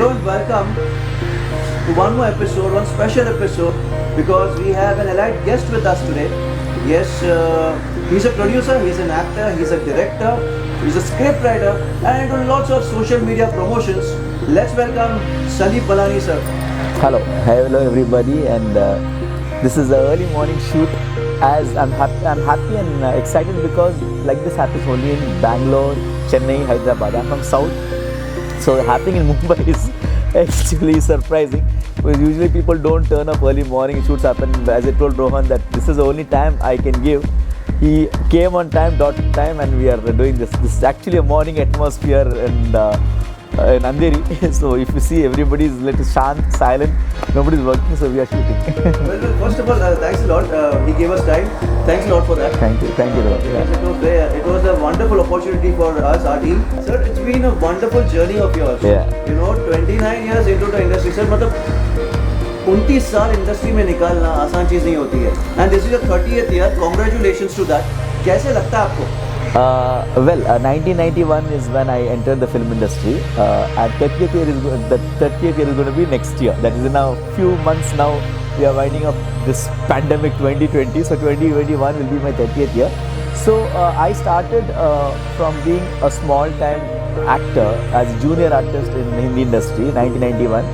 Hello and welcome to one more episode, one special episode, because we have an elite guest with us today. Yes, he's a producer, he's an actor, he's a director, he's a scriptwriter, and lots of social media promotions. Let's welcome Salif Balani sir. Hello everybody, and this is the early morning shoot. As I'm happy and excited because like this happens only in Bangalore, Chennai, Hyderabad. I'm from South, so happening in Mumbai is actually surprising. Because usually people don't turn up early morning. Shoots happen. As I told Rohan that this is the only time I can give. He came on time, and we are doing this. This is actually a morning atmosphere and. In Andheri, so if you see everybody is little shant, silent, nobody is working, so we are shooting. well, first of all, thanks a lot. He gave us time. Thanks a lot for that. Thank you. Yes, it was a wonderful opportunity for us, our team. Sir, it's been a wonderful journey of yours. Yeah. 29 years into the industry, sir. मतलब 29 साल industry में निकालना आसान चीज़ नहीं होती है. And this is your 30th year. Congratulations to that. कैसे लगता है आपको? 1991 is when I entered the film industry. And 30th year is going to be next year. That is in a few months now. We are winding up this pandemic 2020. So 2021 will be my 30th year. So I started from being a small-time actor as a junior artist in Hindi industry, 1991.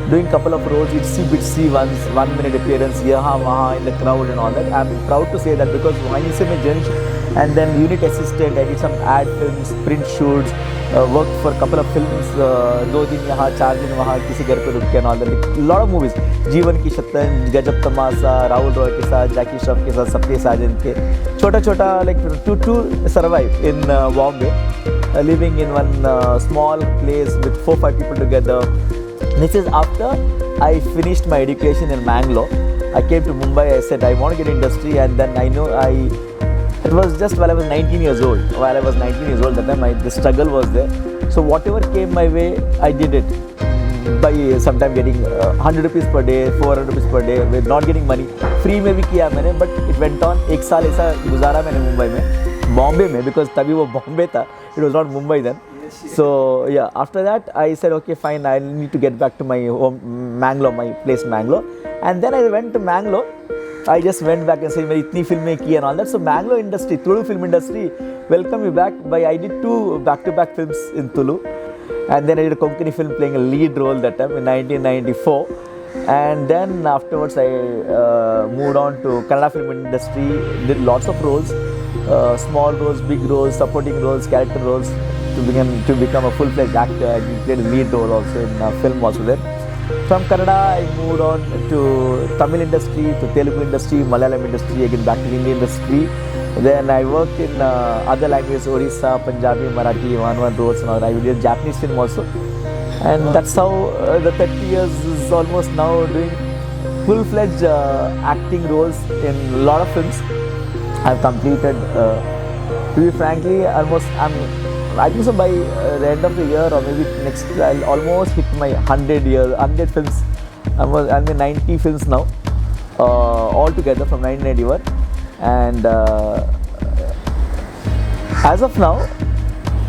Doing couple of roles, itsy ones, 1 minute appearance here, wahan, in the crowd and all that. I'm proud to say that because वहीं से मैं journey and then unit assistant, I did some ad films, print shoots, worked for a couple of films, 2 दिन यहाँ 4 दिन वहाँ किसी घर पे रुक के and all that. A lot of movies, जीवन की शतरंज, गजब तमाशा, राहुल रॉय के साथ, जैकी श्रॉफ के साथ, सत्य साजन के, छोटा like to survive in Bombay, living in one small place with 4-5 people together. This is after I finished my education in Bangalore. I came to Mumbai. I said I want to get industry, and then it was just while I was 19 years old. While I was 19 years old, that time the struggle was there. So whatever came my way, I did it. By sometime getting 100 rupees per day, 400 rupees per day, with not getting money. Free में भी किया मैंने, but it went on. 1 साल ऐसा गुजारा मैंने मुंबई में, बॉम्बे में, because तभी वो बॉम्बे था. It was not Mumbai then. So yeah, after that I said okay fine, I need to get back to my home Mangalore, my place Mangalore, and then I went to Mangalore. I just went back and said मैं इतनी फिल्में की and all that. So Mangalore industry, Tulu film industry, welcome me back. By I did 2 back-to-back films in Tulu, and then I did a Konkani film playing a lead role that time in 1994. And then afterwards I moved on to Kannada film industry, did lots of roles, small roles, big roles, supporting roles, character roles, to become a full-fledged actor. I played a lead role also in a film also there. From Kannada I moved on to Tamil industry, to Telugu industry, Malayalam industry, again back to Hindi industry. Then I worked in other languages, Orissa, Punjabi, Marathi, one roles and all. I did Japanese film also. And that's how the 30 years is almost now doing full-fledged acting roles in a lot of films. I've completed, to be frankly, I think so by the end of the year or maybe next, I'll almost hit my 100 films. I'm in 90 films now, all together from 1991. And as of now,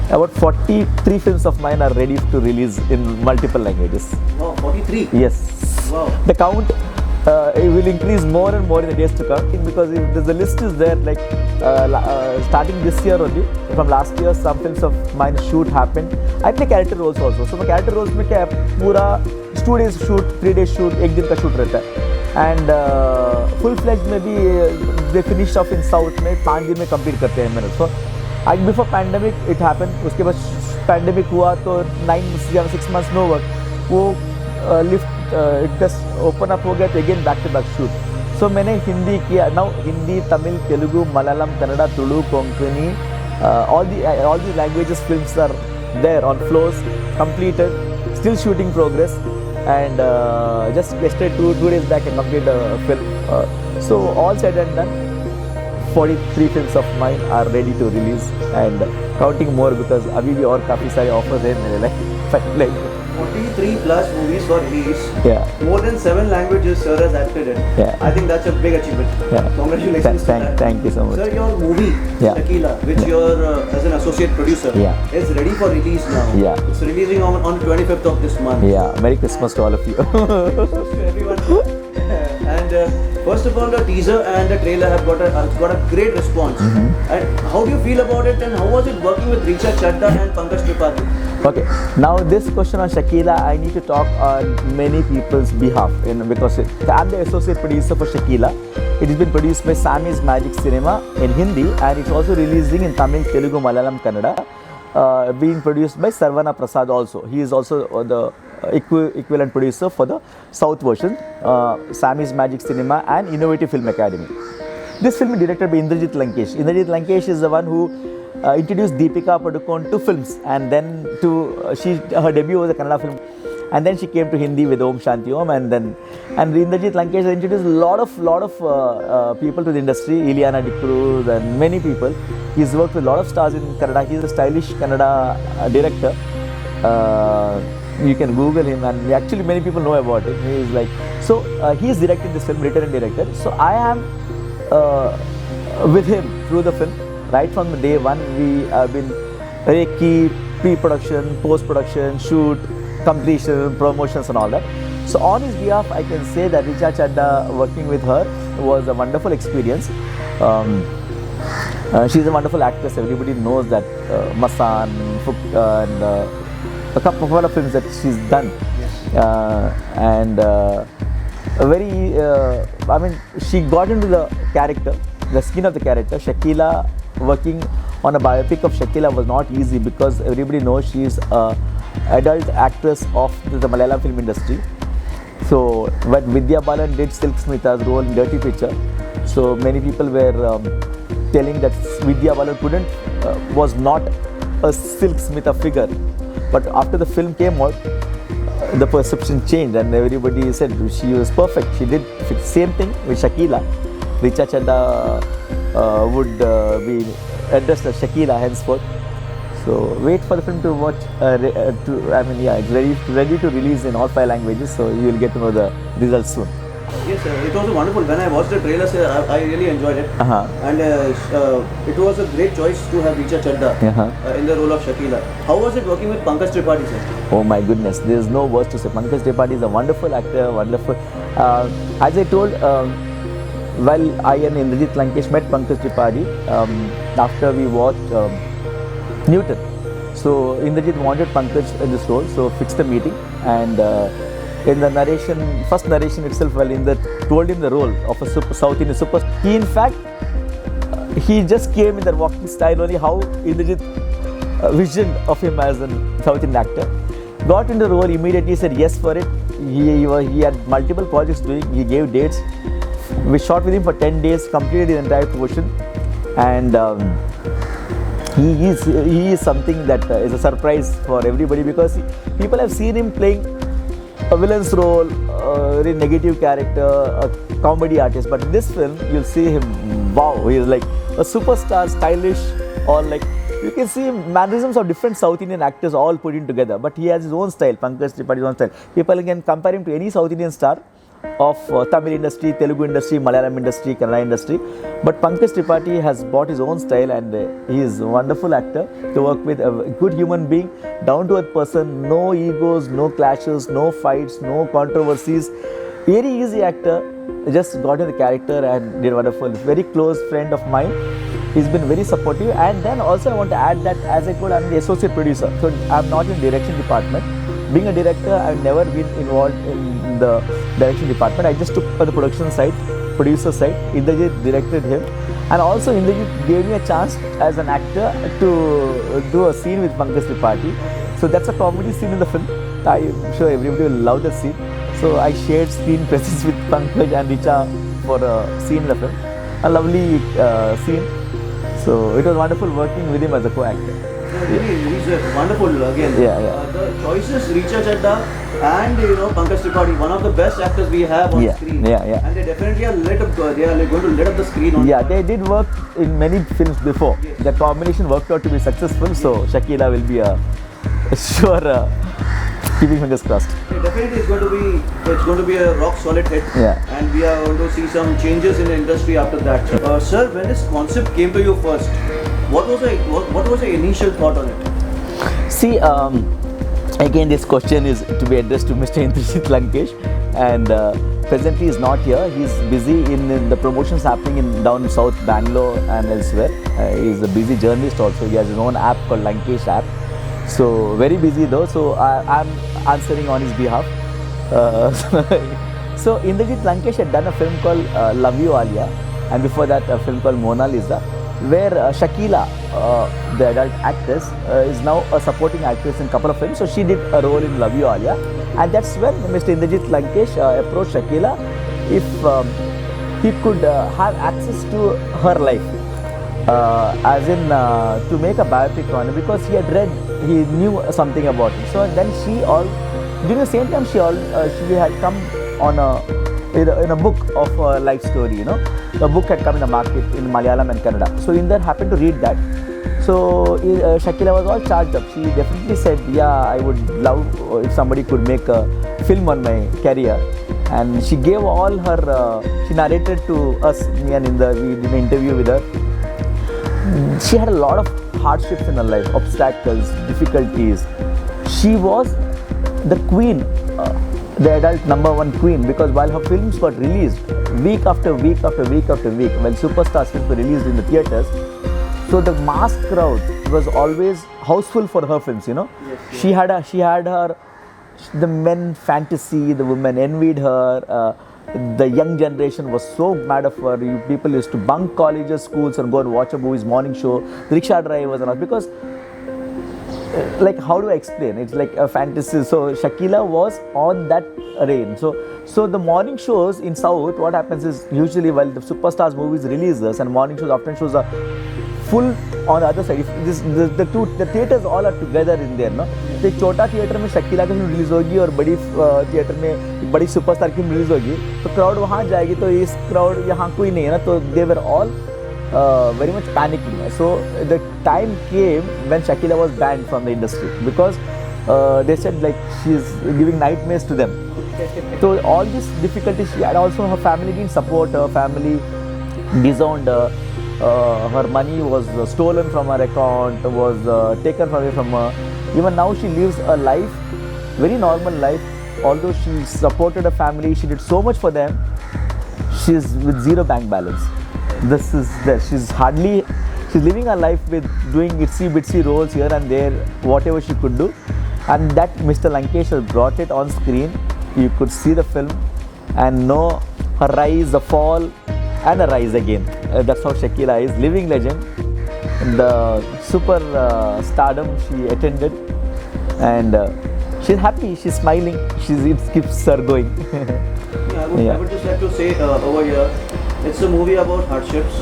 about 43 films of mine are ready to release in multiple languages. Wow, 43? Yes. Wow. The count it will increase more and more in the days to come, because if the list is there, like starting this year only, from last year some films of mine shoot happened. I play character roles also. So my character roles में क्या है, पूरा 2 days shoot, 3 days shoot, 1 दिन का shoot रहता है. And full fledged में भी they finish off in South में 5 दिन में complete करते हैं मेरे. So before pandemic it happened. उसके बाद pandemic हुआ तो 6 months no work. वो lift it just open up हो गया तो again back to back shoot. So मैंने हिंदी किया. Now Hindi, Tamil, Telugu, Malayalam, Kannada, Tulu, Konkani, all the languages films are there on floors, completed, still shooting progress, and just yesterday 2 days back I completed a film. So all said and done, 43 films of mine are ready to release and counting more, because अभी भी और काफ़ी सारे offers हैं मेरे लिए. 43 plus movies for release. Yeah. More than 7 languages sir has acted in. Yeah. I think that's a big achievement. Yeah. Congratulations to that. Thank you so much. Sir, your movie, Yeah. Shakila, which Yeah. you're as an associate producer, Yeah. is ready for release now. Yeah. It's releasing on 25th of this month. Yeah, Merry Christmas to all of you. To everyone. And first of all, the teaser and the trailer have got a great response. Mm-hmm. And how do you feel about it? And how was it working with Richa Chadda and Pankaj Tripathi? Okay, now this question on Shakila, I need to talk on many people's behalf, because I'm the associate producer for Shakila. It has been produced by Sammy's Magic Cinema in Hindi, and it's also releasing in Tamil, Telugu, Malayalam, Kannada. Being produced by Sarvana Prasad also. He is also the equivalent producer for the South version, Sammy's Magic Cinema and Innovative Film Academy. This film is directed by Indrajit Lankesh. Indrajit Lankesh is the one who introduced Deepika Padukone to films, and then her debut was a Kannada film, and then she came to Hindi with Om Shanti Om, and Indrajit Lankesh introduced a lot of people to the industry, Ileana D'Cruz and many people. He's worked with a lot of stars in Kannada. He's a stylish Kannada director. You can Google him, and actually many people know about him. He is like, so he's directed this film, written and directed. So I am with him through the film. Right from the day one, we have been Reiki, pre-production, post-production, shoot, completion, promotions and all that. So on his behalf, I can say that Richa Chadda, working with her was a wonderful experience. She's a wonderful actress. Everybody knows that Masan, and a couple of films that she's done. She got into the character, the skin of the character. Shakila, working on a biopic of Shakila was not easy, because everybody knows she is an adult actress of the Malayalam film industry. So, but Vidya Balan did Silk Smitha's role in Dirty Picture. So many people were telling that Vidya Balan was not a Silk Smitha figure. But after the film came out, the perception changed, and everybody said she was perfect. She did the same thing with Shakila. Richa Chadda would be addressed as Shakila henceforth. So wait for the film to watch. It's ready to release in all 5 languages. So you will get to know the results soon. Yes, sir. It was wonderful. When I watched the trailer, sir, I really enjoyed it. And it was a great choice to have Richa Chadda in the role of Shakila. How was it working with Pankaj Tripathi, sir? Oh my goodness, there is no words to say. Pankaj Tripathi is a wonderful actor, wonderful. As I told, while I and Indrajit Lankesh met Pankaj Tripathi after we watched Newton. So Indrajit wanted Pankaj in this role, so fixed the meeting, and in the first narration itself, while told him the role of a South Indian superstar. He in fact, he just came in that walking style, only how Indrajit visioned of him as a South Indian actor. Got into the role immediately, said yes for it. He had multiple projects doing, he gave dates. We shot with him for 10 days, completed the entire portion, and he is something that is a surprise for everybody, because people have seen him playing a villain's role, a very negative character, a comedy artist. But in this film, you'll see him, wow, he is like a superstar, stylish, or like, you can see mannerisms of different South Indian actors all put in together. But he has his own style, Pankaj Tripathi's own style. People can compare him to any South Indian star of Tamil industry, Telugu industry, Malayalam industry, Kannada industry. But Pankaj Tripathi has brought his own style, and he is a wonderful actor to work with, a good human being, down-to-earth person, no egos, no clashes, no fights, no controversies. Very easy actor, just got in the character and did wonderful. Very close friend of mine. He's been very supportive, and then also I want to add that, as I told, I'm the associate producer, so I'm not in direction department. Being a director, I've never been involved in the direction department. I just took the production side, producer side. Indrajit directed him, and also Indrajit gave me a chance as an actor to do a scene with Pankaj Tripathi. So that's a comedy scene in the film. I'm sure everybody will love that scene. So I shared screen presence with Pankaj and Richa for a scene in the film. A lovely scene. So it was wonderful working with him as a co-actor. He's wonderful again. The choices, Richa Chadda and Pankaj Tripathi, one of the best actors we have on screen. And they definitely are lit up. They are going to lit up the screen. They did work in many films before. The combination worked out to be successful. So Shakila will be a sure Keeping fingers crossed. Definitely, it's going to be a rock solid hit. Yeah. And we are going to see some changes in the industry after that. Sir, when this concept came to you first, what was the initial thought on it? See, again, this question is to be addressed to Mr. Indrajit Lankesh, and presently he's not here. He's busy in the promotions happening in down south Bangalore and elsewhere. He's a busy journalist also. He has his own app called Lankesh app. So very busy though. So I'm answering on his behalf. So Indrajit Lankesh had done a film called Love You Alia, and before that a film called Mona Lisa, where Shakila, the adult actress, is now a supporting actress in a couple of films. So she did a role in Love You Alia, and that's when Mr. Indrajit Lankesh approached Shakila if he could have access to her life, as in to make a biopic on it, because he knew something about it. So then during the same time she had come on in a book of a life story, you know. The book had come in the market in Malayalam and Kannada. So Inder happened to read that. So Shakila was all charged up. She definitely said, yeah, I would love if somebody could make a film on my career. And she gave all her, she narrated to us, me and Inder, we did an interview with her. She had a lot of hardships in her life, obstacles, difficulties. She was the queen, the adult #1 queen, because while her films got released week after week after week after week, when superstar films were released in the theatres, so the mass crowd was always houseful for her films, you know. Yes. She had her, the men fantasy, the women envied her, the young generation was so mad of her. People used to bunk colleges, schools and go and watch a movie's morning show, the rickshaw drivers and all, because like, how do I explain? It's like a fantasy. So Shakila was on that reign. So the morning shows in South, what happens is usually while the superstars movies releases, and morning shows often shows are full on the other side. If the theaters all are together in there, no? तो एक छोटा theatre में शकीला की release होगी और बड़ी theatre में एक बड़ी सुपरस्टार की रिलीज होगी, तो क्राउड वहाँ जाएगी, तो इस क्राउड यहाँ कोई नहीं है ना, तो they were all very much panicking. So the time came when Shakila was banned from the industry, because they said like she's giving nightmares to them. So all these difficulties she had, also her family didn't support her, family disowned her, her money was stolen from her account, was taken away from her. Even now she lives a life, very normal life, although she supported her family, she did so much for them, she's with zero bank balance. This is that she's living her life with doing itsy bitsy roles here and there, whatever she could do, and that Mr. Lankesh has brought it on screen. You could see the film and know her rise, the fall and a rise again. That's how Shakila is, living legend. The super stardom she attended, and she's happy, she's smiling, it keeps her going. I would just like to say over here, it's a movie about hardships,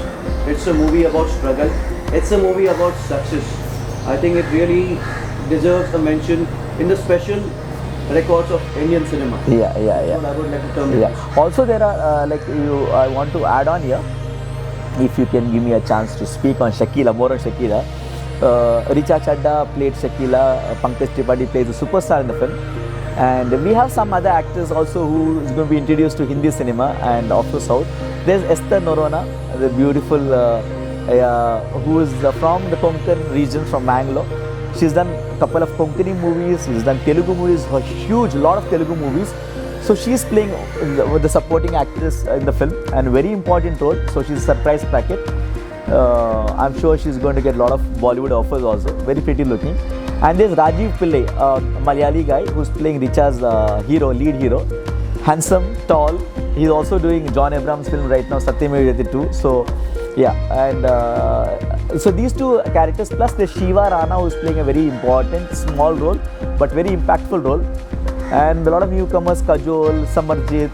it's a movie about struggle, it's a movie about success. I think it really deserves a mention in the special records of Indian cinema. Yeah. That's what I would like to term it. Also there are I want to add on here, if you can give me a chance to speak on Shakila, more on Shakila. Richa Chadda played Shakila, Pankaj Tripathi plays a superstar in the film. And we have some other actors also who is going to be introduced to Hindi cinema and also South. There's Esther Norona, the beautiful, who is from the Konkan region, from Mangalore. She's done a couple of Konkani movies, she's done Telugu movies, a huge lot of Telugu movies. So she's playing the supporting actress in the film, and very important role. So she's a surprise packet. I'm sure she's going to get a lot of Bollywood offers also. Very pretty looking. And there's Rajiv Pillai, a Malayali guy who's playing Richa's lead hero. Handsome, tall. He's also doing John Abraham's film right now, Satyameva Jayate 2. So yeah, and so these two characters, plus there's Shiva Rana, who's playing a very important small role but very impactful role. And a lot of newcomers, Kajol, Samarjit,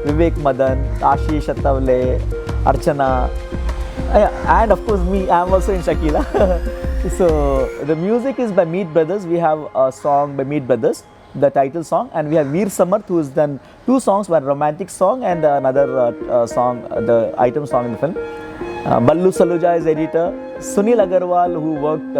Vivek Madan, Ashish Attavale, Archana, and of course me, I'm also in Shakila. So the music is by Meet Brothers. We have a song by Meet Brothers, the title song, and we have Veer Samarth, who has done two songs, one romantic song and another song, the item song in the film. Ballu Saluja is editor, Sunil Agarwal, who worked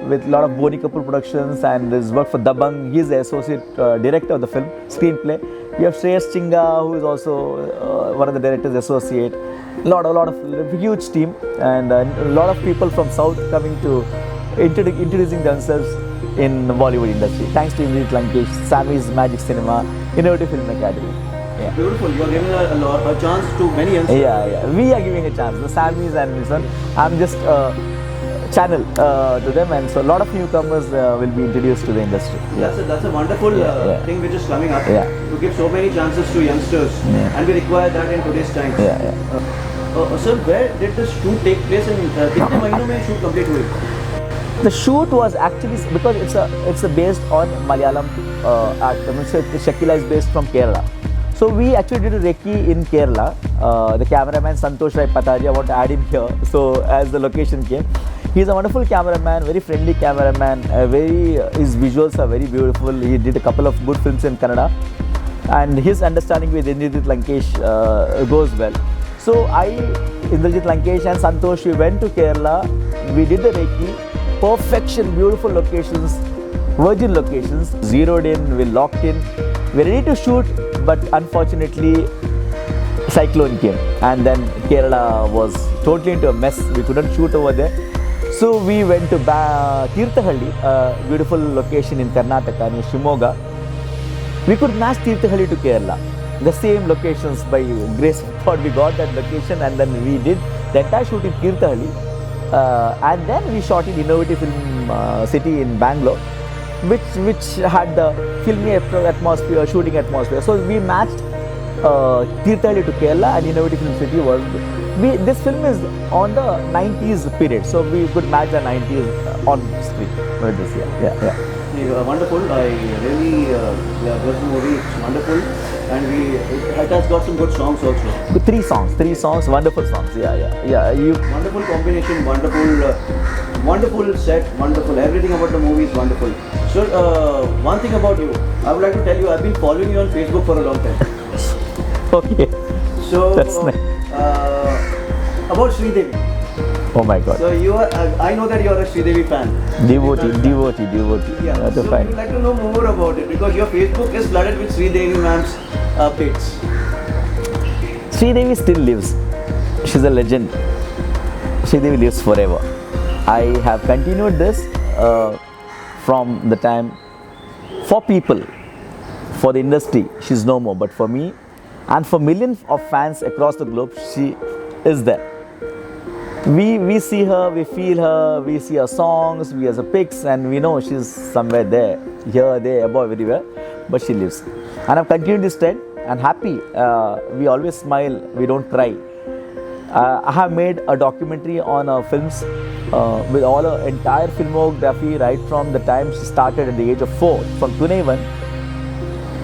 with a lot of Boni Kapoor Productions and has worked for Dabang. He is the associate director of the film, screenplay. You have Shreyas Chinga, who is also one of the directors associate. A lot of huge team, and a lot of people from South coming to introducing themselves in the Bollywood industry. Thanks to Indrajit Lankesh, Sammy's Magic Cinema, Innovative Film Academy. Yeah. Beautiful. You are giving a chance to many youngsters. Yeah. We are giving a chance. The Sammys and this one. I'm just channel to them, and so a lot of newcomers will be introduced to the industry. That's a wonderful thing which is coming up. Yeah. To give so many chances to youngsters, and we require that in today's times. Sir, where did the shoot take place, and कितने महीनों में shoot complete हुई? The shoot was actually, because it's based on Malayalam act. I mean, so Shakila is based from Kerala. So we actually did a recce in Kerala. The cameraman Santosh Rai Pataji, I want to add him here. So as the location came, he's a wonderful cameraman, very friendly cameraman. His visuals are very beautiful. He did a couple of good films in Kannada, and his understanding with Indrajit Lankesh goes well. So Indrajit Lankesh and Santosh, we went to Kerala. We did the recce. Perfection, beautiful locations, virgin locations, zeroed in, we locked in. We're ready to shoot, but unfortunately, cyclone came, and then Kerala was totally into a mess. We couldn't shoot over there. So we went to Tirthahalli, a beautiful location in Karnataka near Shimoga. We could match Tirthahalli to Kerala. The same locations, by grace of God, we got that location, and then we did the entire shoot in Tirthahalli. And then we shot in Innovative Film City in Bangalore, which had the filmy atmosphere, shooting atmosphere. So we matched Tirthahalli to Kerala, and Innovative Film City was. This film is on the 90s period, so we could match the 90s on screen with this year. Yeah. Wonderful. I really watched the movie. It's wonderful, and it has got some good songs also. Three songs, wonderful songs. Yeah. Wonderful combination, wonderful set, wonderful. Everything about the movie is wonderful. So, one thing about you, I would like to tell you, I've been following you on Facebook for a long time. Okay. So, that's nice. About Sridevi. Oh my God. So you are, I know that you are a Sridevi fan. Devotee. Yeah. So we would like to know more about it, because your Facebook is flooded with Sridevi ma'am's updates. Sridevi still lives. She's a legend. Sridevi lives forever. I have continued this from the time, for people, for the industry, she's no more. But for me, and for millions of fans across the globe, she is there. We see her, we feel her, we see her songs, we see her pics, and we know she's somewhere there, here, there, above, everywhere, but she lives. And I've continued this trend, and happy. We always smile, we don't cry. I have made a documentary on her films with all her entire filmography, right from the time she started at the age of 4, from Tunaivan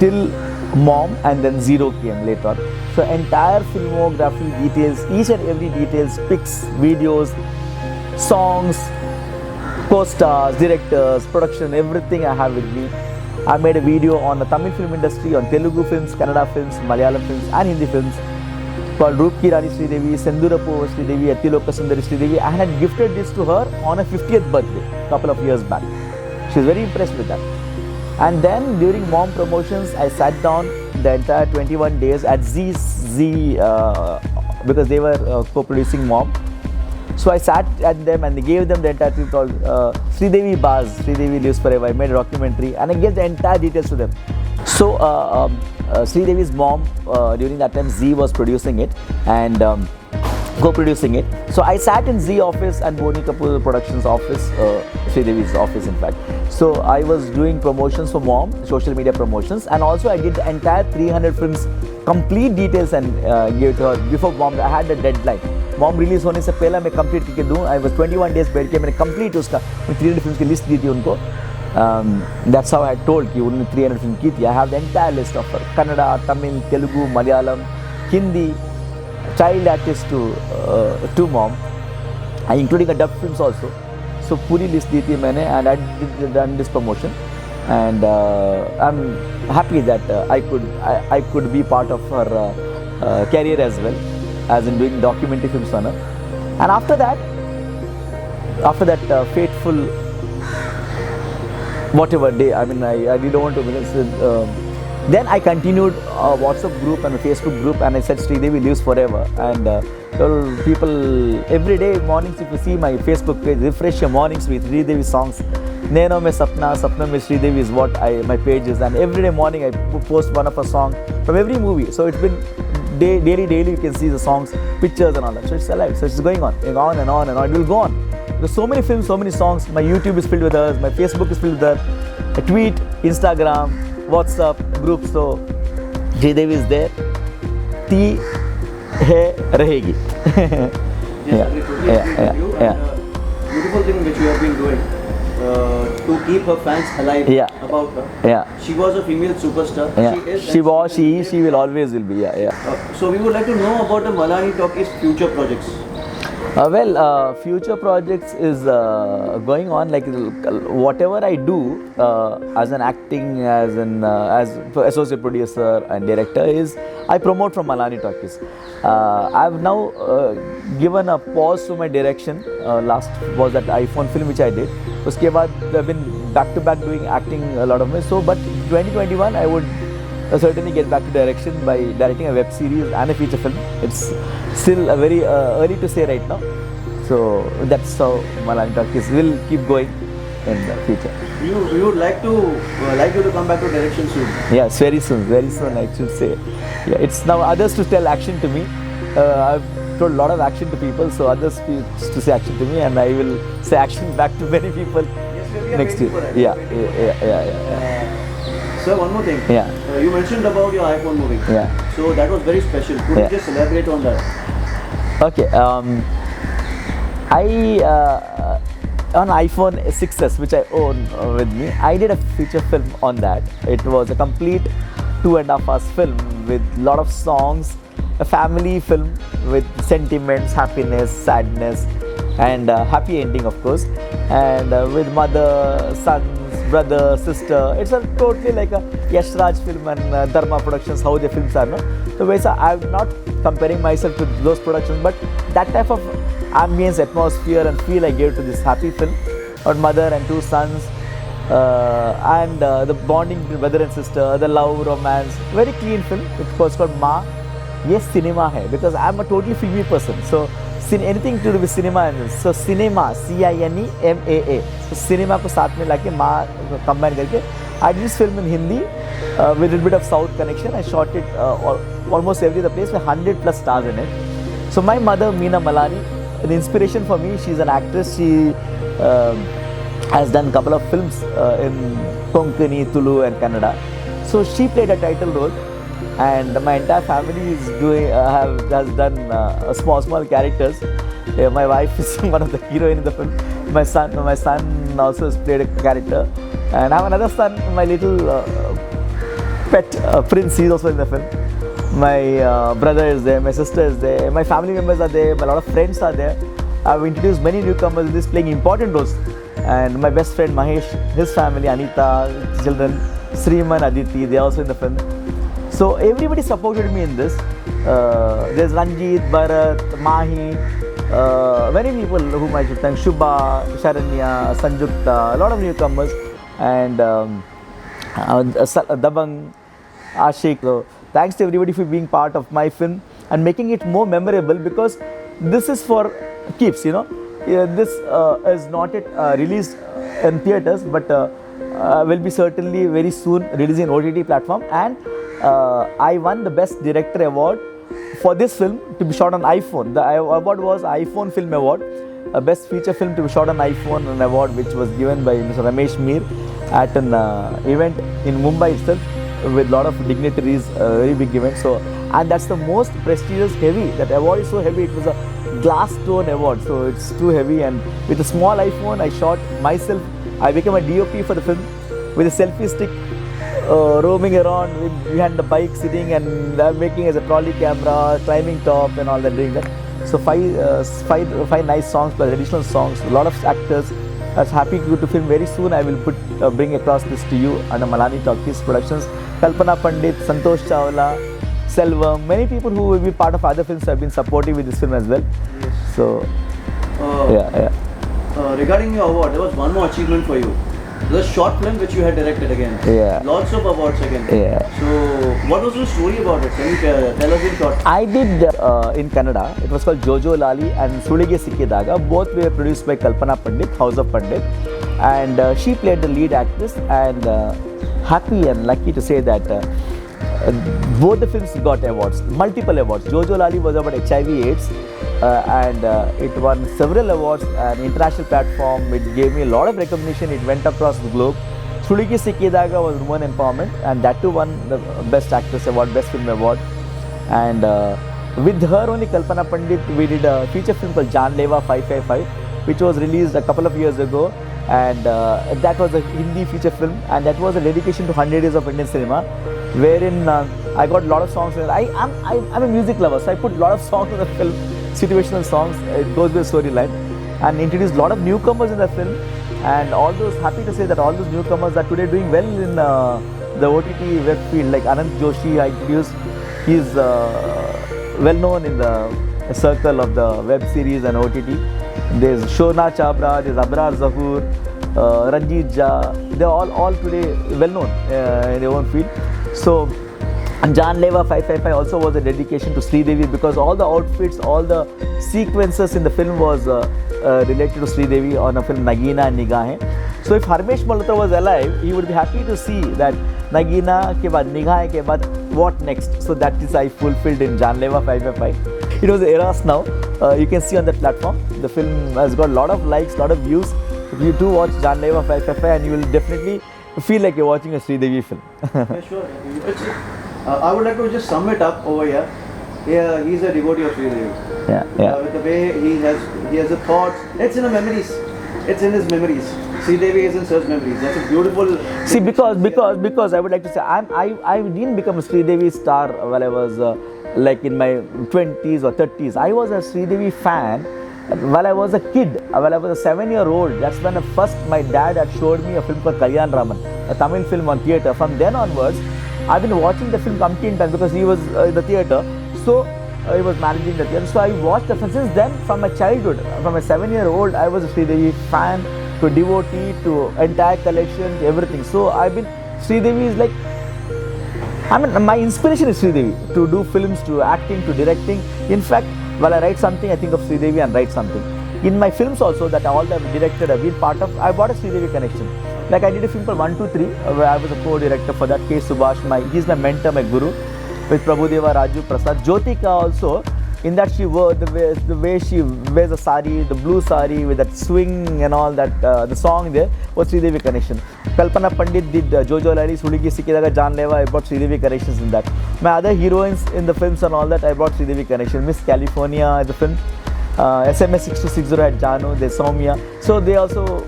till Mom, and then Zero came later on. So entire filmography details, each and every details, pics, videos, songs, co-stars, directors, production, everything I have with me. I made a video on the Tamil film industry, on Telugu films, Kannada films, Malayalam films and Hindi films, called Roop Ki Rani Sridevi, Sendurapu Sridevi, Atiloka Sundari Sridevi. I had gifted this to her on her 50th birthday, a couple of years back. She was very impressed with that. And then during Mom promotions, I sat down the entire 21 days at Z because they were co-producing Mom. So I sat at them and they gave them the entire thing called Sridevi Baz, Sridevi Lives Forever. I made a documentary and I gave the entire details to them. So Sridevi's mom, during that time Z was producing it and co-producing it. So I sat in Z office and Boni Kapoor Productions office, Sridevi's office in fact. So I was doing promotions for Mom, social media promotions, and also I did the entire 300 films, complete details, and gave to her before Mom. I had a deadline. Mom release होने से पहले मैं complete करके दूँ. I was 21 days बैठ के मैंने complete उसका 300 films की list दी थी उनको. That's how I told कि उन्होंने 300 films की थी. I have the entire list of her. Kannada, Tamil, Telugu, Malayalam, Hindi, child artist to Mom, including a dub films also. So पूरी list दी थी मैंने, and I done this promotion, and I'm happy that I could be part of her career as well, as in doing documentary films on her. And after that, after that fateful whatever day, I mean, I didn't want to. Then I continued a WhatsApp group and a Facebook group, and I said Sridevi lives forever. And people every day mornings, if you see my Facebook page, refresh your mornings with Sridevi songs. Neno me Sapna, Sapna me Sridevi is what my page is, and every day morning I post one of a song from every movie. So it's been daily you can see the songs, pictures and all that. So it's alive. So it's going on and on and on and on. It will go on. There's so many films, so many songs. My YouTube is filled with hers. My Facebook is filled with her. I tweet, Instagram, WhatsApp, groups. So Sridevi is there. Ti hai rahegi. Yes, I totally agree with you. And beautiful thing which you have been doing to keep her fans alive about her. Yeah. She was a female superstar. Yeah. She is. She was, she will always will be. Yeah. So we would like to know about the Malani Talkies future projects. Future projects is going on, like whatever I do as an acting, as associate producer and director, is I promote from Malani Talkies. I've now given a pause to my direction. Last was that iPhone film which I did. Uske baad I've been back to back doing acting a lot of ways. So, but 2021 I would certainly get back to direction by directing a web series and a feature film. It's still very early to say right now. So that's how Malani Talkies will keep going in the future. We would like you to come back to direction soon. Yes, very soon I should say. Yeah, it's now others to tell action to me. I've told a lot of action to people, so others to say action to me, and I will say action back to many people next year. Yeah. Sir, one more thing. Yeah. You mentioned about your iPhone movie. Yeah. So that was very special. Could you just elaborate on that? Okay. On iPhone 6s, which I own with me, I did a feature film on that. It was a complete 2.5 hours film with a lot of songs, a family film with sentiments, happiness, sadness, and happy ending, of course, and with mother, sons, brother, sister. It's a totally like a Yash Raj film and Dharma Productions, how the films are. No? So I'm not comparing myself to those productions, but that type of ambience, atmosphere and feel I gave to this happy film about mother and two sons, and the bonding between brother and sister, the love, romance. Very clean film. It was called Ma. Yes, cinema hai, because I'm a totally filmy person. So anything to do with cinema, and so cinema, CINEMAA. So cinema ko saath mein lake Ma combine karke. I did this film in Hindi with a bit of South connection. I shot it almost every other place with 100+ stars in it. So my mother, Meena Malani, an inspiration for me. She's an actress. She has done a couple of films in Konkani, Tulu and Kannada. So she played a title role, and my entire family is has done small characters. My wife is one of the heroine in the film. My son also has played a character, and I have another son, my little pet Prince. He's also in the film. My brother is there, my sister is there, my family members are there, a lot of friends are there. I've introduced many newcomers in this playing important roles. And my best friend Mahesh, his family, Anita, children, Sriman, Aditi, they're also in the film. So everybody supported me in this. There's Ranjit, Bharat, Mahi, many people whom I should thank, Shubha, Sharanya, Sanjukta, a lot of newcomers, and Dabang, Ashik. So thanks to everybody for being part of my film and making it more memorable, because this is for keeps, you know. This is not yet released in theatres, but will be certainly very soon releasing on OTT platform. And I won the Best Director Award for this film to be shot on iPhone. The award was iPhone Film Award, a Best Feature Film to be shot on iPhone, an award which was given by Mr. Ramesh Mir at an event in Mumbai itself with a lot of dignitaries, very big event. So, and that's the most prestigious, heavy. That award is so heavy. It was a glass stone award, so it's too heavy. And with a small iPhone, I shot myself. I became a DOP for the film with a selfie stick, roaming around behind the bike, sitting and making as a trolley camera, climbing top and all that, doing that. So five nice songs plus additional songs, a lot of actors. I was happy to film very soon. I will bring across this to you under Malani Talkies Productions. Kalpana Pandit, Santosh Chawla, Selvam, many people who will be part of other films have been supportive with this film as well. Yes. So, yeah. regarding your award, there was one more achievement for you. The short film which you had directed again. Yeah. Lots of awards again. Yeah. So, what was the story about it? Can you tell us in short? I did in Kannada. It was called Jojo Lali and Sulige Sikkidaga. Both were produced by Kalpana Pandit, House of Pandit, and she played the lead actress. And happy and lucky to say that both the films got awards, multiple awards. Jojo Lali was about HIV/AIDS, and it won several awards. An international platform. It gave me a lot of recognition. It went across the globe. Suligi Sikkidaga was women empowerment, and that too won the Best Actress Award, Best Film Award. And with her only, Kalpana Pandit, we did a feature film called Janleva 555, which was released a couple of years ago. And that was a Hindi feature film, and that was a dedication to 100 years of Indian cinema, wherein I got a lot of songs. I'm a music lover, so I put a lot of songs in the film, situational songs. It goes with the storyline, and introduced a lot of newcomers in the film. And all those, happy to say that all those newcomers are today doing well in the OTT web field. Like Anant Joshi, I introduced. He's well known in the circle of the web series and OTT. There's Shona Chabra, there's Abrar Zahur, Ranjit Jha. They're all today well known in their own field. So, and Janleva 555 also was a dedication to Sridevi, because all the outfits, all the sequences in the film was related to Sridevi on a film Nagina and Nigahein. So if Harmesh Malhotra was alive, he would be happy to see that Nagina ke baad, Nigahein ke baad, what next? So that is I fulfilled in Janleva 555. It was eras now. You can see on that platform. The film has got a lot of likes, lot of views. If you do watch Janleva 555, and you will definitely feel like you're watching a Sridevi film. Yeah, sure. I would like to just sum it up over here. Yeah, he's a devotee of Sridevi. Yeah. With the way he has the thoughts. It's in the memories. It's in his memories. Sridevi is in such memories. That's a beautiful. See, because I would like to say I didn't become a Sridevi star while I was like in my 20s or 30s. I was a Sridevi fan while I was a kid. While I was a 7-year-old. That's when my dad had showed me a film called Kalyan Raman, a Tamil film on theatre. From then onwards, I've been watching the film umpteen times because he was in the theatre. So he was managing the theatre. So I watched the film. Since then, from my childhood, from a 7-year-old, I was a Sridevi fan, to a devotee, to entire collection, everything. So I've been, Sridevi is like, my inspiration is Sridevi, to do films, to acting, to directing. In fact, while I write something, I think of Sridevi and write something. In my films also, that all I've directed, I've been part of, I bought a Sridevi connection. Like I did a film called 1, 2, 3, where I was a co-director for that. K. Subhash, he's my mentor, my guru, with Prabhudeva, Raju Prasad. Jyotika also, in that she wore, the way she wears a sari, the blue sari with that swing and all that, the song there was Sridevi connection. Kalpana Pandit did Jojo Lali, Suligi Sikkidaga, Janleva, I brought Sridevi connections in that. My other heroines in the films and all that, I brought Sridevi connection. Miss California, the film, SMS 6260 had Janu, there's Soumya. So they also,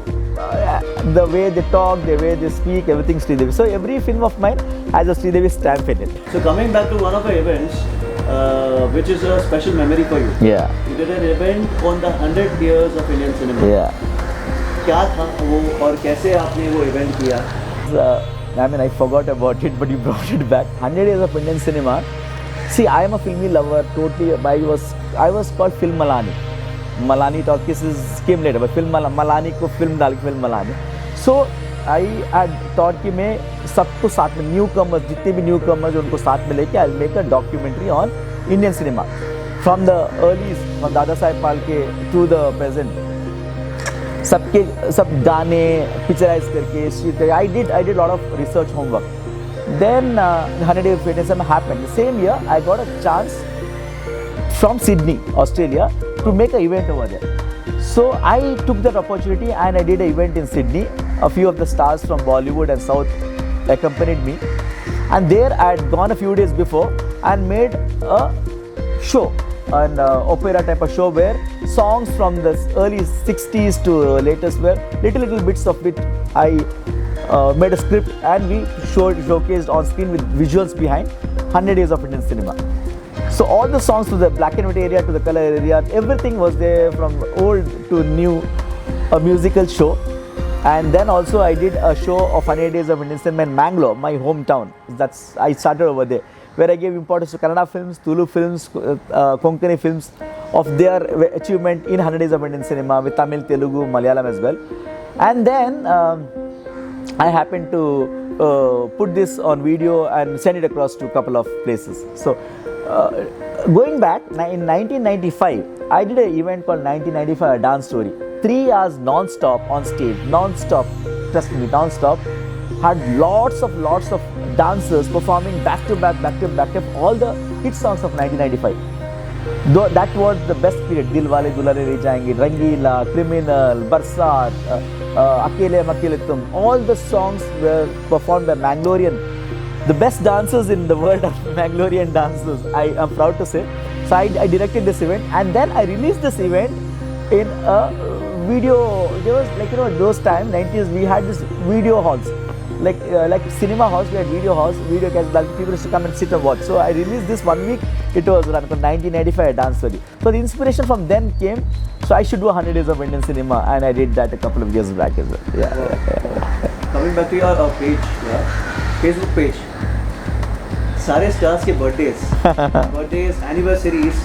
the way they talk, the way they speak, everything Sridevi. So every film of mine has a Sridevi stamp in it. So coming back to one of the events, which is a special memory for you. Yeah. You did an event on the 100 years of Indian cinema. Yeah. क्या था वो और कैसे आपने वो event किया? I mean, I forgot about it, but you brought it back. 100 years of Indian cinema. See, I am a filmy lover. Totally, I was called Film Malani. Malani Talkies came later, but Film Malani को film डाल के Film Malani. So I had thought कि मैं सबको साथ में newcomers, जितने भी newcomers उनको साथ में लेके I'll make a documentary on Indian cinema from the early, from Dada Saheb Phalke to the present. सब गाने पिक्चराइज करके I did a lot of research homework. Then 100 Days of Indian Cinema happened. The same year, I got a chance from Sydney, Australia, to make an event over there. So I took that opportunity and I did an event in Sydney. A few of the stars from Bollywood and South accompanied me. And there I had gone a few days before and made a show, an opera type of show where songs from the early 60s to latest were little bits of it. I made a script and we showcased on screen with visuals behind 100 Years of Indian Cinema. So all the songs to the black and white area to the color area, everything was there from old to new, a musical show. And then also I did a show of 100 Days of Indian Cinema in Mangalore, my hometown. I started over there. where I gave importance to Kannada films, Tulu films, Konkani films of their achievement in 100 Days of Indian Cinema with Tamil, Telugu, Malayalam as well. And then I happened to put this on video and send it across to a couple of places. So going back in 1995, I did an event called 1995 A Dance Story. 3 hours non-stop on stage, non-stop, trust me, non-stop. Had lots of dancers performing back to back, all the hit songs of 1995. Though that was the best period. Dilwale Dulhania Le Jayenge, Rangila, Criminal, Barsat, Akele Makele Tum. All the songs were performed by Mangalorean, the best dancers in the world of Mangalorean dancers, I am proud to say. So I directed this event, and then I released this event in a video. There was like, those times, 90s, we had this video halls. Like cinema halls, we had video halls, video cassettes, people used to come and sit and watch. So I released this 1 week, it was run for 1995 A Dance Story. So the inspiration from then came, so I should do 100 Days of Indian Cinema, and I did that a couple of years back as well. Coming back to your page, Facebook page, Sare stars ke birthdays, anniversaries,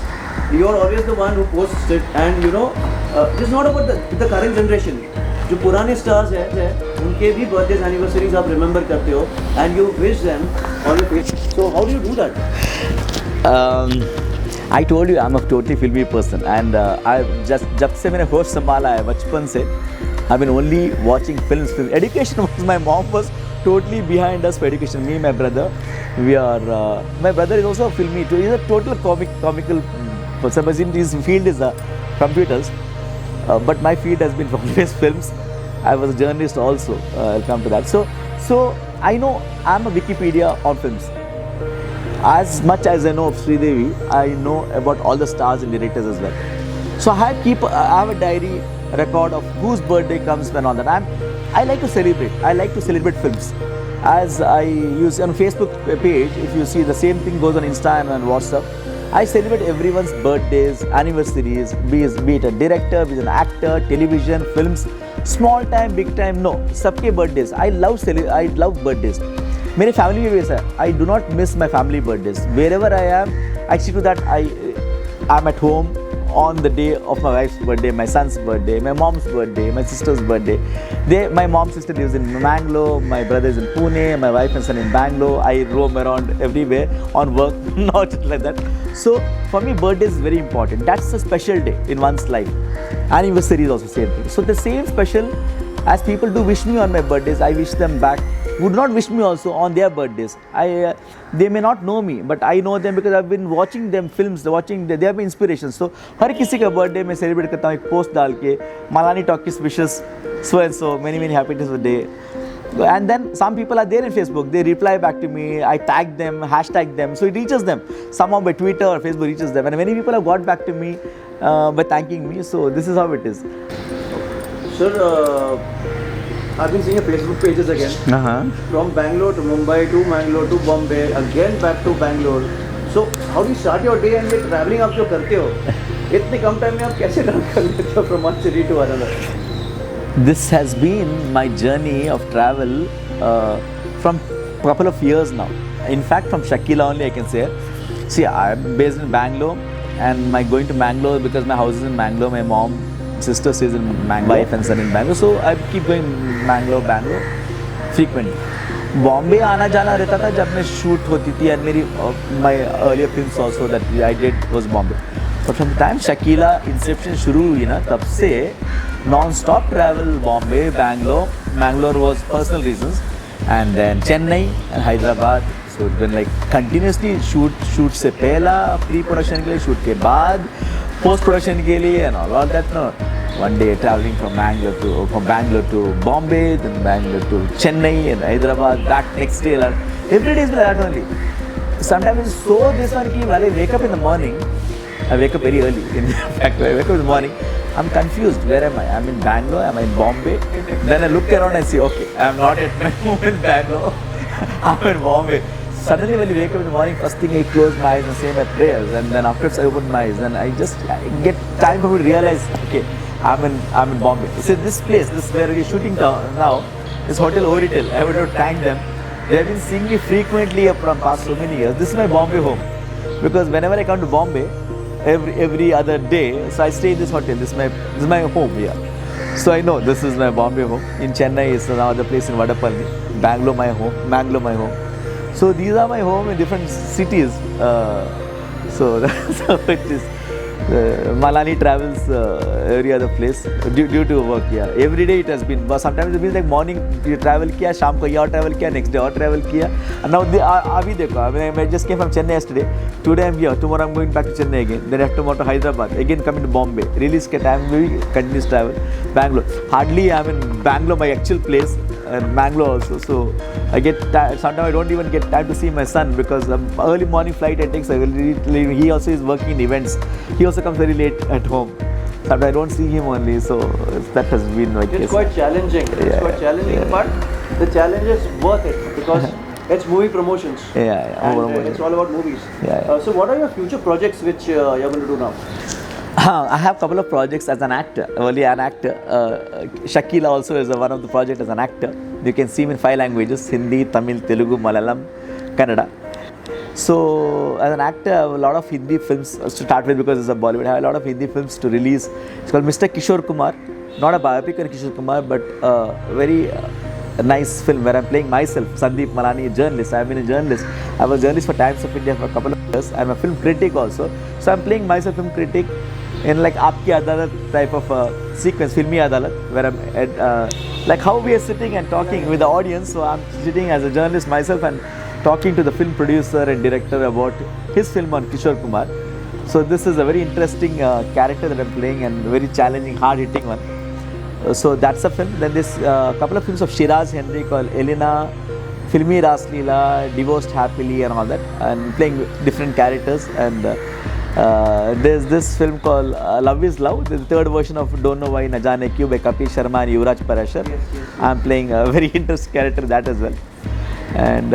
you are always the one who posts it, and it's not about the current generation. जो पुराने stars हैं उनके भी birthdays anniversaries आप remember करते हो and you wish them on your page. So how do you do that? I told you I'm a totally filmy person, and जब से मैंने होश संभाला है बचपन से, I've been only watching films. Education was, my mom was totally behind us for education. Me and my brother, my brother is also filmy too. He's a total comical person, but his field is computers. But my field has been always films. I was a journalist also. I'll come to that. So I know I'm a Wikipedia on films. As much as I know of Sridevi, I know about all the stars and directors as well. So I have a diary record of whose birthday comes when, all that. I like to celebrate. I like to celebrate films. As I use on Facebook page, if you see, the same thing goes on Instagram and WhatsApp. I celebrate everyone's birthdays, anniversaries, be it a director, be it an actor, television, films, small time, big time, no, सबके birthdays. I love birthdays. मेरे family में भी ऐसा है. I do not miss my family birthdays. Wherever I am, I see to that I'm at home on the day of my wife's birthday, my son's birthday, my mom's birthday, my sister's birthday. My mom's sister lives in Mangalore, my brother is in Pune, my wife and son in Bangalore. I roam around everywhere on work, not like that. So for me, birthday is very important. That's a special day in one's life. Anniversary is also same thing. So the same special as people do wish me on my birthdays, I wish them back. Would not wish me also on their birthdays. They may not know me, but I know them because I've been watching them films, they have been inspirations. So हर किसी का birthday मैं celebrate करता हूँ एक post डाल के, Malani Talkies wishes so and so many happiness for the day. And then some people are there in Facebook, they reply back to me, I tag them, hashtag them, so it reaches them. Somehow by Twitter or Facebook reaches them, and many people have got back to me by thanking me. So this is how it is. Sir, I've been seeing your Facebook pages again. From Bangalore to Mumbai to Mangalore to Bombay, again back to Bangalore. So how do you start your day, and like traveling आप जो करते हो, इतने कम time में आप कैसे travel कर लेते हो from one city to another? This has been my journey of travel from a couple of years now. In fact, from Shakila only I can say. See, I'm based in Bangalore, and my going to Bangalore because my house is in Bangalore. My mom, sister stays in Bangalore, wife and son in Bangalore. So I keep going Bangalore frequently. Bombay आना जाना रहता था जब मैं shoot होती थी, and my earlier films also that I did was Bombay. But from the time Shakila inception शुरू हुई ना, तब से non-stop travel Bombay, Bangalore. Bangalore was personal reasons, and then Chennai and Hyderabad. So it's been like continuously shoot से पहला pre-production के लिए, shoot के बाद post-production के लिए, and all that. No, one day traveling from Bangalore to Bombay, then Bangalore to Chennai and Hyderabad. Back next day, every day is like that only. Sometimes it's so this one ki when I wake up in the morning, I wake up very early. In fact, I wake up in the morning, I'm confused. Where am I? I'm in Bangalore. Am I in Bombay? Then I look around and say, okay, I'm not at my home in Bangalore. I'm in Bombay. Suddenly when you wake up in the morning, first thing I close my eyes and say my prayers, and then afterwards I open my eyes, and I get time for me to realize, okay, I'm in Bombay. So this place, this where we're shooting now, this Hotel Oriental, I would have thanked them. They have been seeing me frequently from past so many years. This is my Bombay home because whenever I come to Bombay, every other day, so I stay in this hotel. This is my home here. So I know this is my Bombay home. In Chennai is another place in Vadapalli. Bangalore my home. Mangalore my home. So these are my home in different cities. So it is. Malani travels every other place due to work. Yeah, every day it has been. But sometimes it means like morning you travel kiya, sham ko or travel kiya, next day or travel kiya. And now abhi dekho. I mean, I just came from Chennai yesterday. Today I'm here. Tomorrow I'm going back to Chennai again. Then after tomorrow to Hyderabad. Again coming to Bombay. Release ke time we continuous travel. Bangalore. Hardly I'm in Bangalore, my actual place, and Bangalore also. So I get sometimes I don't even get time to see my son because early morning flight I take. So he also is working in events. He also comes very late at home. Sometimes I don't see him only. So that has been my case. It's quite challenging. It's quite challenging, but the challenge is worth it because it's movie promotions. And it's all about movies. So what are your future projects which you're going to do now? I have a couple of projects as an actor, only an actor. Shakila also is one of the projects as an actor. You can see him in 5 languages: Hindi, Tamil, Telugu, Malayalam, Kannada. So as an actor, I have a lot of Hindi films to start with because it's a Bollywood. I have a lot of Hindi films to release. It's called Mr. Kishore Kumar. Not a biopic on Kishore Kumar, but a very nice film where I'm playing myself, Sandeep Malani, a journalist. I've been a journalist. I was a journalist for Times of India for a couple of years. I'm a film critic also. So I'm playing myself film critic in like Aapki Adalat type of sequence, Filmi Adalat, where I'm at, like how we are sitting and talking with the audience. So I'm sitting as a journalist myself and talking to the film producer and director about his film on Kishore Kumar. So this is a very interesting character that I'm playing and very challenging, hard-hitting one. So that's a film. Then there's a couple of films of Shiraz Henry called Elena, Filmi Rasleela, Divorced Happily and all that, and playing different characters. And there's this film called Love is Love, the third version of Don't Know Why Na Jaane Kyun by Kapil Sharma and Yuvraj Parashar. I'm playing a very interesting character that as well. And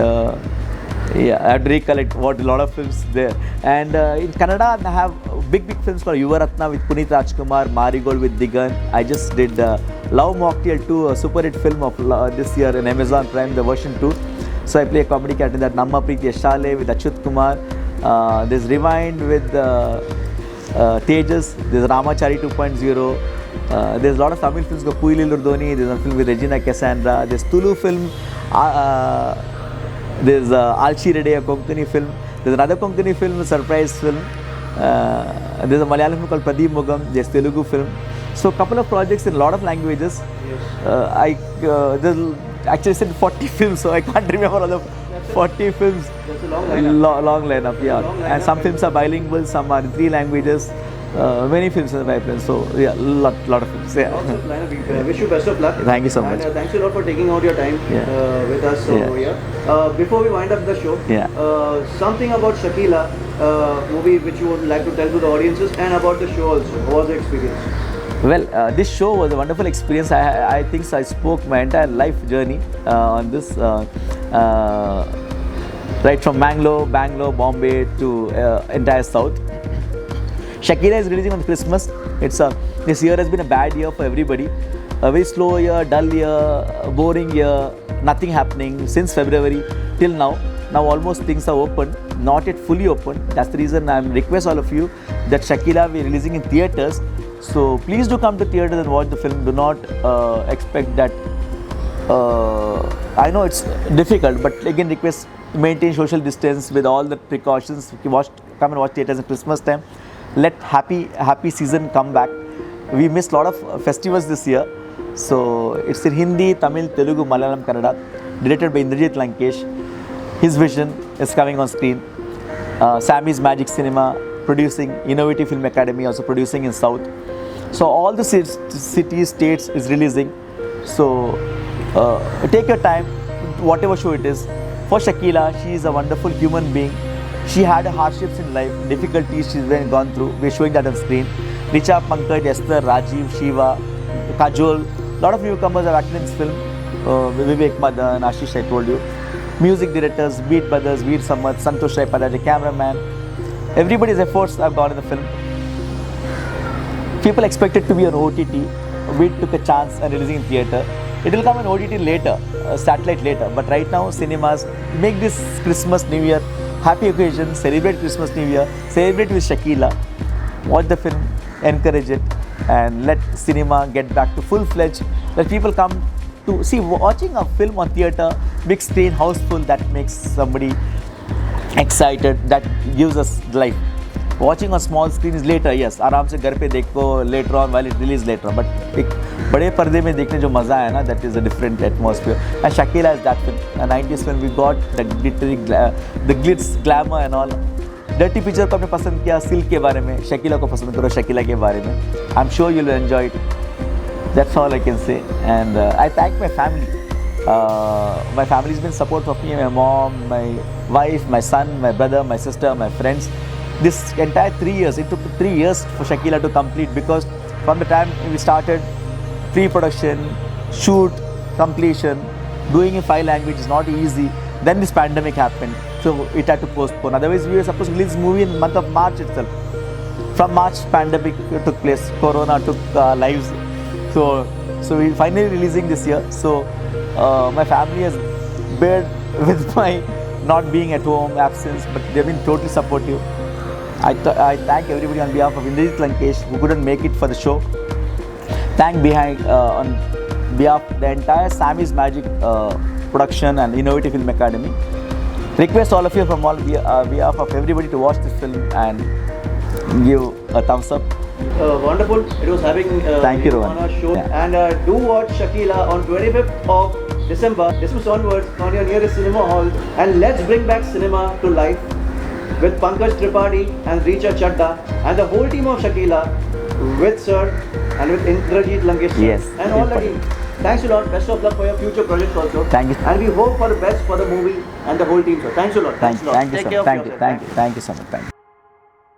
I have to recollect what a lot of films there. And in Kannada, I have big films called Yuvaratna with Puneet Rajkumar, Marigold with Digan. I just did Love Mocktail 2, a super hit film of this year in Amazon Prime, the version 2. So I play a comedy character in that. Namma Preeti Shale with Achyut Kumar. There's Rewind with Tejas. There's Ramachari 2.0. There's a lot of Tamil films called Puyilil Urdoni. There's a film with Regina Cassandra. There's Tulu film. There's Alchi Rede, a Konkani film. There's another Konkani film, a surprise film. There's a Malayalam film called Pradeep Mugam. There's Telugu film. So a couple of projects in a lot of languages. There's actually said 40 films, so I can't remember all the 40 films. That's a long lineup. Long lineup, yeah. And some films are bilingual, some are in 3 languages. Many films in the pipeline, so yeah, lot of films. Yeah. Lots of lineup. We wish you best of luck. Thank you so much. And thanks a lot for taking out your time with us over here. Before we wind up the show, something about Shakila movie which you would like to tell to the audiences, and about the show also. What was the experience? Well, this show was a wonderful experience. I think so I spoke my entire life journey on this, right from Bangalore, Bombay to entire South. Shakila is releasing on Christmas. This year has been a bad year for everybody. A very slow year, dull year, boring year, nothing happening since February till now. Now almost things are open, not yet fully open. That's the reason I request all of you that Shakila we are releasing in theatres. So please do come to theatres and watch the film. Do not expect that. I know it's difficult, but again request maintain social distance with all the precautions. Come and watch theatres at Christmas time. Let happy season come back. We missed a lot of festivals this year. So it's in Hindi, Tamil, Telugu, Malayalam, Kannada. Directed by Indrajit Lankesh. His vision is coming on screen. Sammy's Magic Cinema producing, Innovative Film Academy also producing in South. So all the cities, states is releasing. So take your time, whatever show it is. For Shakila, she is a wonderful human being. She had hardships in life, difficulties she's gone through. We're showing that on screen. Richa, Pankaj, Esther, Rajiv, Shiva, Kajol. A lot of newcomers have acted in this film. Vivek Madan, Ashish, I told you. Music directors, Beat Brothers, Veer Sammat, Santosh Rai Padaji, cameraman. Everybody's efforts have gone in the film. People expected to be on OTT. We took a chance and releasing in theatre. It will come on OTT later, satellite later. But right now, cinemas make this Christmas, New Year happy occasion. Celebrate Christmas, New Year. Celebrate with Shakila. Watch the film, encourage it, and let cinema get back to full-fledged. Let people come to see. Watching a film on theatre, big screen, house full, that makes somebody excited. That gives us life. Watching on small screen is later, yes. आराम से घर पे देखो later on while it release later. But एक बड़े पर्दे में देखने जो मज़ा है ना, that is a different atmosphere. And Shakila is that film. A 90s film, we got the glittery, the glitz, glamour and all. Dirty Picture को आपने पसंद किया, Silk के बारे में, Shakila को पसंद करो, Shakila के बारे में. I'm sure you'll enjoy it. That's all I can say. And I thank my family. My family's been support of me, my mom, my wife, my son, my brother, my sister, my friends. This entire 3 years, it took 3 years for Shakila to complete, because from the time we started pre-production, shoot, completion, doing in 5 languages is not easy. Then this pandemic happened, so it had to postpone. Otherwise, we were supposed to release this movie in the month of March itself. From March, pandemic took place, Corona took lives. So we're finally releasing this year. So my family has bared with my not being at home, absence, but they've been totally supportive. I thank everybody on behalf of Indrajit Lankesh who couldn't make it for the show. Thank on behalf of the entire Sammy's Magic production and Innovative Film Academy. Request all of you from all behalf of everybody to watch this film and give a thumbs up. Wonderful. It was having Thank you, on Rohan. our show. Yeah. And do watch Shakila on 25th of December. This onwards on your nearest cinema hall. And let's bring back cinema to life with Pankaj Tripathi and Richa Chadda and the whole team of Shakila with Sir and with Indrajit Lankesh. Yes. And all the team. Thanks a lot. Best of luck for your future projects also. Thank you. And we hope for the best for the movie and the whole team, sir. Thanks a lot. Thank you. Thanks a lot. Thank you Take so care much. of Thank you. yourself. Thank you so much. Thank you.